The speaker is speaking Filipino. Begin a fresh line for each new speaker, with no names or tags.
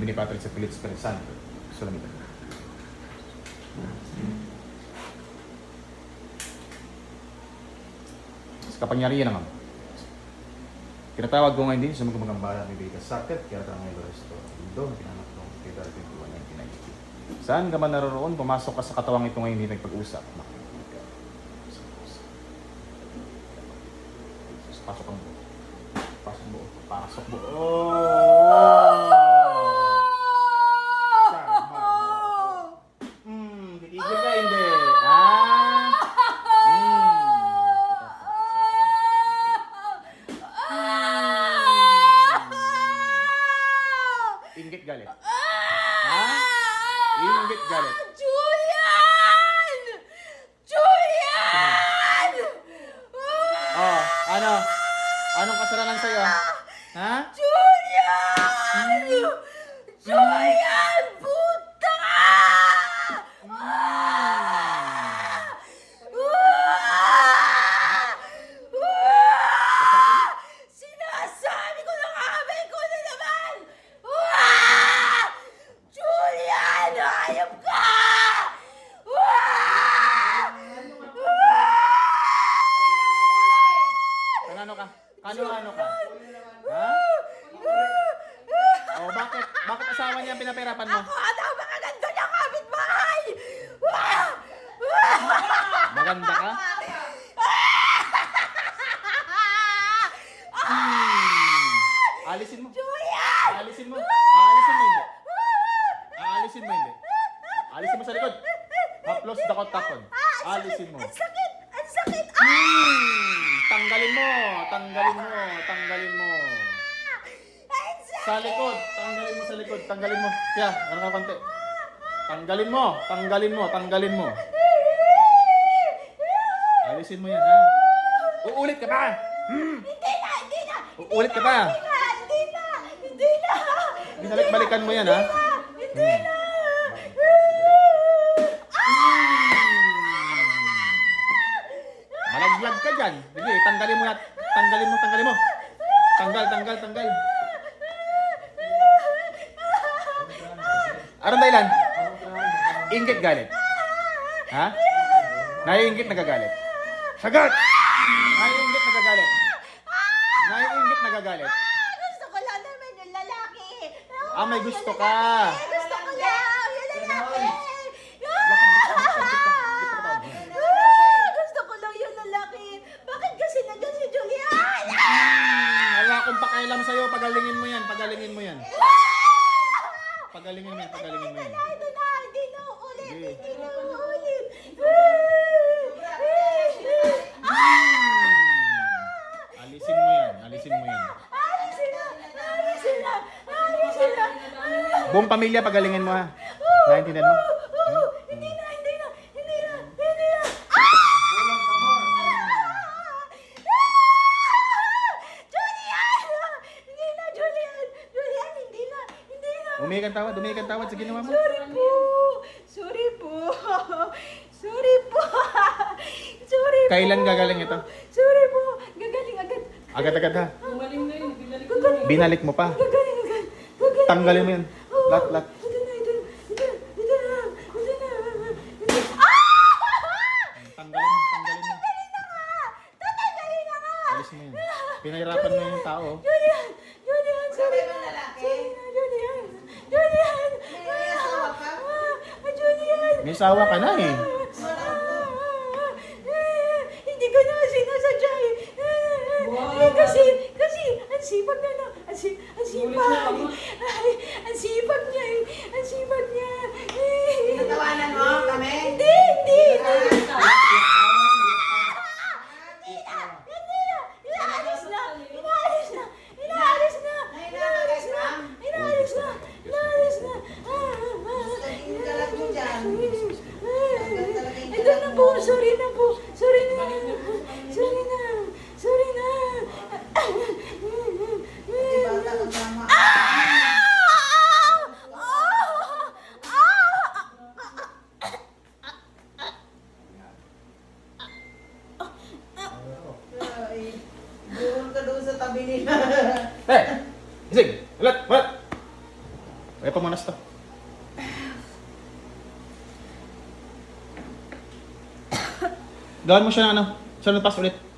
ni Patrick sa Phillips Spirit Santo. Sulamitan. Sa kapangyarihan naman. Tinatawag ko ngayon din sa mga magambala ni Vega Sakit, kaya ito ang ngayon resto. Doon, pinanak ko, February 21, 1992. Saan ka man naroon, pumasok ka sa katawang ito ngayon, hindi nagpag-usap. Pasok ang buo. Pasok buo. Pasok buo. Titigil ka, hindi. Inggit galit. Ha? Inggit galit.
Julian! Julian!
Oh, ano? Anong kasalanan sa'yo? Ha?
Julian! Julian! Puta! Sinasabi ko lang amin ko na naman! Julian! Hayop ka!
Kanano ka? Kano-ano ka? Ha? Oh, bakit? Bakit asawa niya ang pinapahirapan mo?
Ako ang napakaganda niya kapitbahay!
Maganda ka? Alisin mo.
Julian!
Alisin mo. Aalisin mo hindi. Aalisin mo hindi. Alisin mo sa likod. Haplos dakot tapon. Alisin mo.
Ang sakit! Ang sakit!
Tanggalin mo. Tanggalin mo. Tanggalin mo.
Ang sakit!
Sa likod. Tanggalin mo sa likod. Tanggalin mo. Kaya, ano ka konti. Tanggalin mo. Tanggalin mo. Tanggalin mo. Alisin mo yan, ha? Uulit ka pa.
Hindi na! Hindi na!
Uulit ka pa.
Hindi na! Hindi na!
Binalik-balikan mo yan, ha?
Hindi na!
Malaglag ka dyan. Sige, tanggalin mo yan. Tanggalin mo, tanggalin mo. Tanggal, tanggal, tanggal. Anong dahilan? Inggit galit. Ha? Naiinggit nagagalit. Sagot! Naiinggit nagagalit. Naiinggit nagagalit.
Gusto ko lang naman yung lalaki!
Ah, may gusto ka.
Gusto ko lang yung lalaki! Gusto ko lang yung lalaki! Bakit kasi nandiyan si Julian?
Wala akong pakialam sa'yo. Pagalingin mo yan. Pagalingin mo yan. Pagalingin mo yan. Pagalingin mo yan.
Ito na! Hindi na uulit!
Sige.
Hindi na uulit!
Alisin mo yan. Alisin mo yan.
Alisin na! Alisin na! Alisin na!
Buong pamilya, pagalingin mo, ha? Naintindihan mo?
Hindi na! Hindi na! Hindi na! Hindi na! Julian! Hindi na, Julian! Julian, hindi na! Hindi na!
Umiikan tawad. Umiikan tawad sa ginawa mo.
Sorry po! Sorry po! Sorry po! Sorry po!
Kailan gagaling ito?
Sorry po! Gagaling agad!
Agad-agad, ha?
Umaling na yun, binalik ko
Gagaling!
Binalik mo pa.
Gagaling agad! Gagaling!
Tanggalin mo yan. Lat, lat.
Ito na! Ito na! Ito na! Ito na! Ito na! Ito na!
Tanggalin mo. Tanggalin mo.
Tatanggalin na nga! Tatanggalin na nga!
Alis mo yan. Pinahirapan mo yung tao.
Julian! Julian! Sorry
Bakit
na!
ba lalaki?
Sorry na, Julian! Julian!
May asawa ka?
Julian!
May sawa ka na, eh.
Hindi ko na sinasadya eh. Kasi, ang sipag na na. Ang sipag. Ay, ang sipag niya eh. Ang sipag niya.
Natawanan mo kami?
Hindi, hindi. Inaalis na. Inaalis na. Inaalis na. Inaalis na. Inaalis na. Inaalis na. Ito na po. Sorry na po. Sorry na. Sorry na. Sorry na.
Bata ka tama.
Doon ka doon sa tabi nila.
Eh! Isig! Ulat! Ulat! Kaya pamunas to. Gawin mo siya ng ano? Sunod pass ulit.